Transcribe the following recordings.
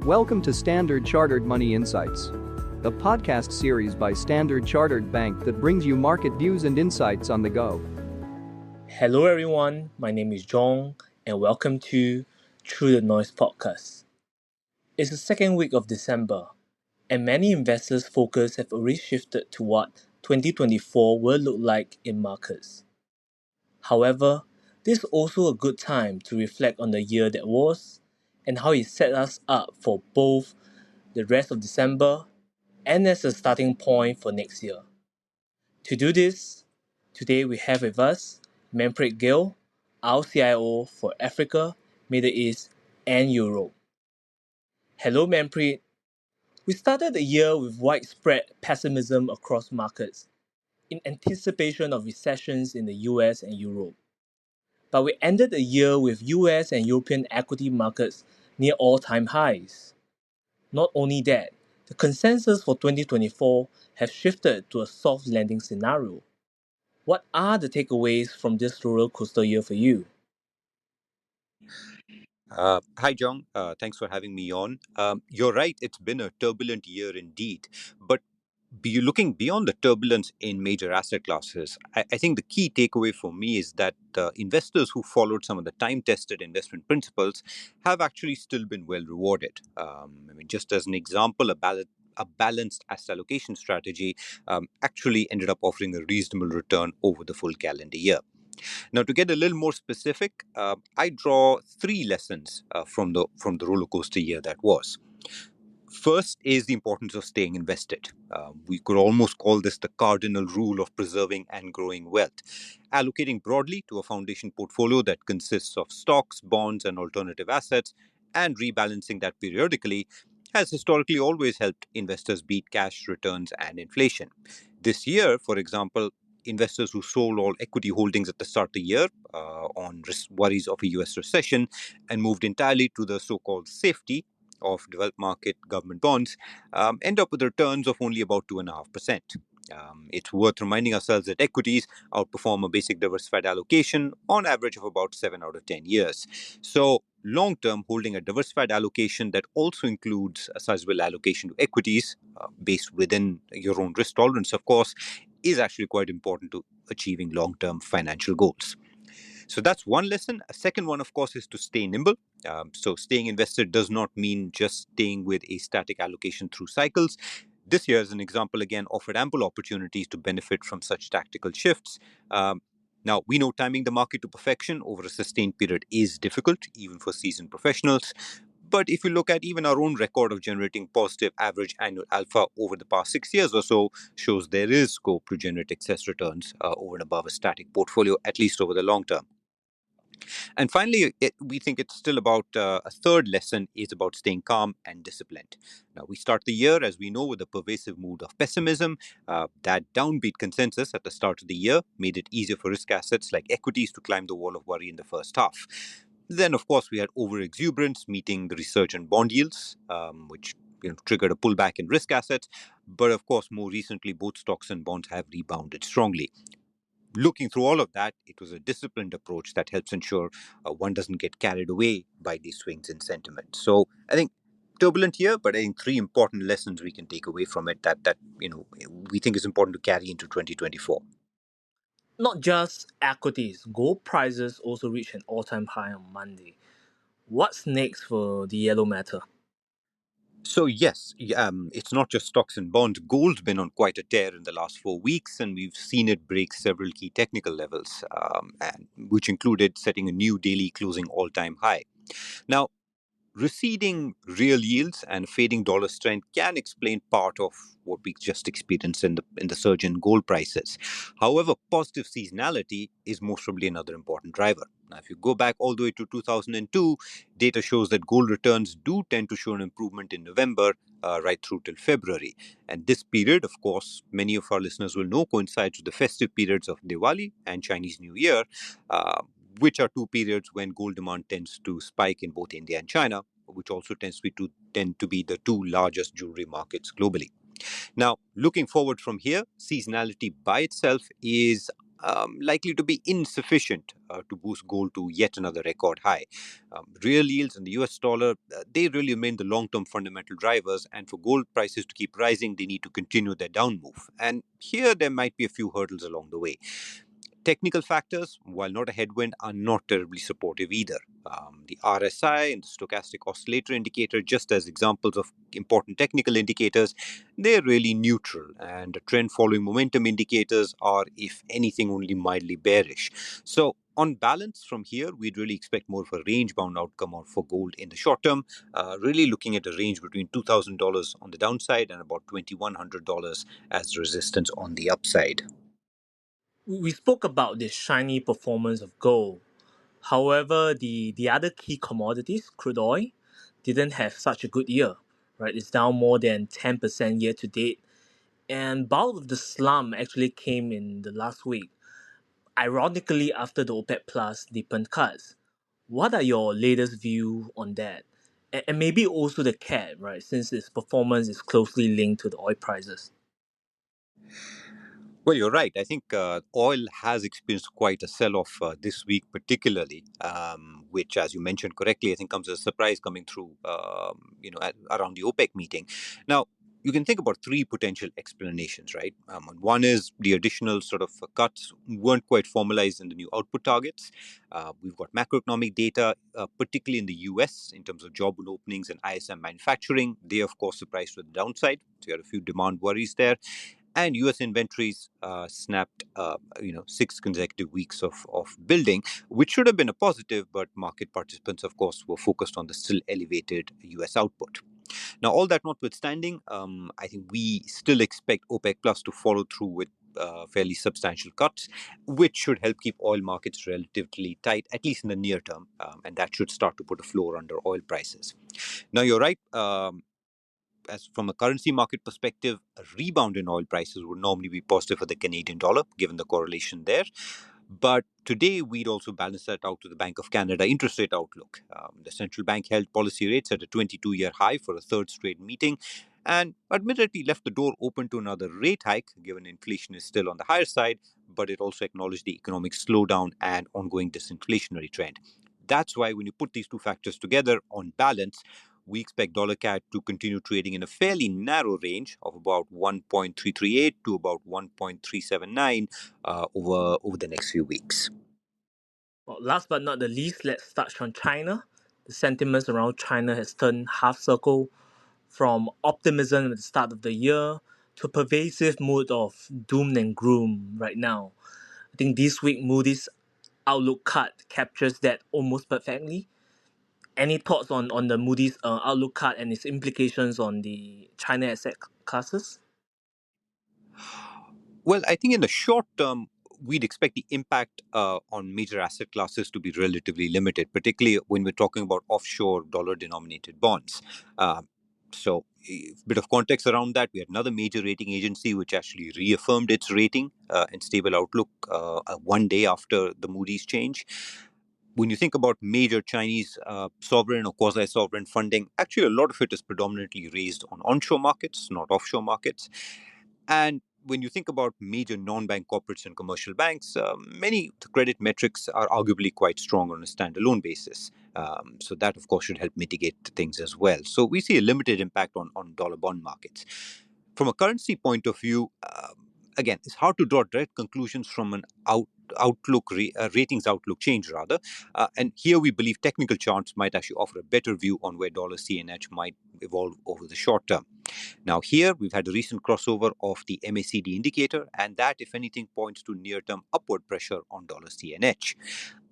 Welcome to Standard Chartered Money Insights, a podcast series by Standard Chartered Bank that brings you market views and insights on the go. Hello everyone, my name is Zhong and welcome to Through the Noise podcast. It's the second week of December and many investors' focus have already shifted to what 2024 will look like in markets. However, this is also a good time to reflect on the year that was and how it set us up for both the rest of December and as a starting point for next year. To do this, today we have with us Manpreet Gill, our CIO for Africa, Middle East, and Europe. Hello Manpreet. We started the year with widespread pessimism across markets in anticipation of recessions in the US and Europe. But we ended the year with US and European equity markets near all-time highs. Not only that, the consensus for 2024 has shifted to a soft landing scenario. What are the takeaways from this roller coaster year for you? Hi, John. Thanks for having me on. You're right, it's been a turbulent year indeed. But looking beyond the turbulence in major asset classes, I think the key takeaway for me is that investors who followed some of the time-tested investment principles have actually still been well rewarded. Just as an example, a balanced asset allocation strategy actually ended up offering a reasonable return over the full calendar year. Now, to get a little more specific, I draw three lessons from the roller coaster year that was. First is the importance of staying invested. We could almost call this the cardinal rule of preserving and growing wealth. Allocating broadly to a foundation portfolio that consists of stocks, bonds, and alternative assets, and rebalancing that periodically has historically always helped investors beat cash returns and inflation. This year, for example, investors who sold all equity holdings at the start of the year on worries of a US recession and moved entirely to the so-called safety of developed market government bonds end up with returns of only about 2.5%. It's worth reminding ourselves that equities outperform a basic diversified allocation on average of about 7 out of 10 years. So long-term, holding a diversified allocation that also includes a sizable allocation to equities based within your own risk tolerance, of course, is actually quite important to achieving long-term financial goals. So that's one lesson. A second one, of course, is to stay nimble. So staying invested does not mean just staying with a static allocation through cycles. This year, as an example, again, offered ample opportunities to benefit from such tactical shifts. Now, we know timing the market to perfection over a sustained period is difficult, even for seasoned professionals. But if you look at even our own record of generating positive average annual alpha over the past 6 years or so, shows there is scope to generate excess returns over and above a static portfolio, at least over the long term. And finally, we think it's still about a third lesson is about staying calm and disciplined. Now, we start the year, as we know, with a pervasive mood of pessimism. That downbeat consensus at the start of the year made it easier for risk assets like equities to climb the wall of worry in the first half. Then, of course, we had over-exuberance meeting the resurgent bond yields, which triggered a pullback in risk assets. But of course, more recently, both stocks and bonds have rebounded strongly. Looking through all of that, it was a disciplined approach that helps ensure one doesn't get carried away by these swings in sentiment. So I think turbulent year, but I think three important lessons we can take away from it that we think is important to carry into 2024. Not just equities, gold prices also reached an all-time high on Monday. What's next for the yellow metal? So yes, it's not just stocks and bonds. Gold's been on quite a tear in the last 4 weeks, and we've seen it break several key technical levels, and which included setting a new daily closing all-time high. Now, receding real yields and fading dollar strength can explain part of what we just experienced in the surge in gold prices. However, positive seasonality is most probably another important driver. Now, if you go back all the way to 2002, data shows that gold returns do tend to show an improvement in November right through till February. And this period, of course, many of our listeners will know coincides with the festive periods of Diwali and Chinese New Year, which are two periods when gold demand tends to spike in both India and China, which also tend to be the two largest jewelry markets globally. Now, looking forward from here, seasonality by itself is likely to be insufficient to boost gold to yet another record high. Real yields in the US dollar, they really remain the long term fundamental drivers, and for gold prices to keep rising, they need to continue their down move. And here there might be a few hurdles along the way. Technical factors, while not a headwind, are not terribly supportive either. The RSI and the stochastic oscillator indicator, just as examples of important technical indicators, they're really neutral, and the trend following momentum indicators are, if anything, only mildly bearish. So, on balance, from here, we'd really expect more of a range bound outcome for gold in the short term, really looking at a range between $2,000 on the downside and about $2,100 as resistance on the upside. We spoke about the shiny performance of gold. However, the other key commodities, crude oil, didn't have such a good year. Right, it's down more than 10% year to date, and bulk of the slump actually came in the last week. Ironically, after the OPEC Plus deepened cuts. What are your latest view on that? And maybe also the CAD, right? Since its performance is closely linked to the oil prices. Well, you're right. I think oil has experienced quite a sell-off this week, particularly, which, as you mentioned correctly, I think comes as a surprise coming through, around the OPEC meeting. Now, you can think about three potential explanations, right? One is the additional sort of cuts weren't quite formalized in the new output targets. We've got macroeconomic data, particularly in the US, in terms of job openings and ISM manufacturing. They, of course, surprised to the downside. So you had a few demand worries there. And U.S. inventories snapped, 6 consecutive weeks of building, which should have been a positive, but market participants, of course, were focused on the still elevated U.S. output. Now, all that notwithstanding, I think we still expect OPEC Plus to follow through with fairly substantial cuts, which should help keep oil markets relatively tight, at least in the near term, and that should start to put a floor under oil prices. Now, you're right. As from a currency market perspective, a rebound in oil prices would normally be positive for the Canadian dollar, given the correlation there. But today, we'd also balance that out to the Bank of Canada interest rate outlook. The central bank held policy rates at a 22-year high for a third straight meeting, and admittedly left the door open to another rate hike, given inflation is still on the higher side, but it also acknowledged the economic slowdown and ongoing disinflationary trend. That's why when you put these two factors together, on balance, we expect dollar CAD to continue trading in a fairly narrow range of about 1.338 to about 1.379 over the next few weeks. Well, last but not the least, let's touch on China. The sentiments around China has turned half circle from optimism at the start of the year to a pervasive mood of doom and gloom right now. I think this week Moody's outlook cut captures that almost perfectly. Any thoughts on the Moody's outlook cut and its implications on the China asset classes? Well, I think in the short term, we'd expect the impact on major asset classes to be relatively limited, particularly when we're talking about offshore dollar denominated bonds. So, a bit of context around that. We had another major rating agency which actually reaffirmed its rating and stable outlook one day after the Moody's change. When you think about major Chinese sovereign or quasi sovereign funding, actually a lot of it is predominantly raised on onshore markets, not offshore markets. And when you think about major non-bank corporates and commercial banks, many credit metrics are arguably quite strong on a standalone basis. So that, of course, should help mitigate things as well. So we see a limited impact on dollar bond markets. From a currency point of view, again, it's hard to draw direct conclusions from an ratings outlook change rather. And here we believe technical charts might actually offer a better view on where dollar CNH might evolve over the short term. Now, here we've had a recent crossover of the MACD indicator, and that, if anything, points to near-term upward pressure on dollar CNH.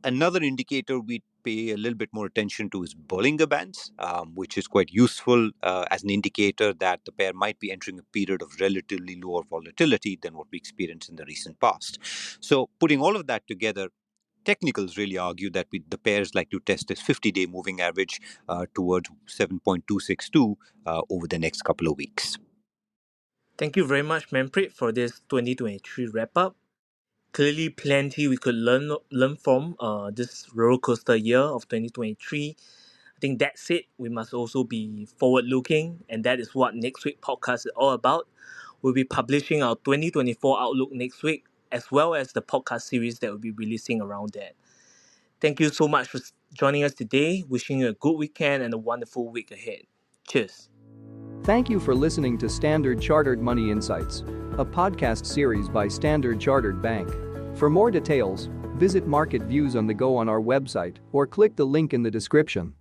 Another indicator we pay a little bit more attention to is Bollinger Bands, which is quite useful as an indicator that the pair might be entering a period of relatively lower volatility than what we experienced in the recent past. So, putting all of that together, technicals really argue that the pair is likely to test this 50-day moving average towards 7.262 over the next couple of weeks. Thank you very much, Manpreet, for this 2023 wrap up. Clearly, plenty we could learn from this roller coaster year of 2023. I think that's it. We must also be forward looking, and that is what next week podcast is all about. We'll be publishing our 2024 outlook next week. as well as the podcast series that we'll be releasing around that. Thank you so much for joining us today. Wishing you a good weekend and a wonderful week ahead. Cheers. Thank you for listening to Standard Chartered Money Insights, a podcast series by Standard Chartered Bank. For more details, visit Market Views on the Go on our website or click the link in the description.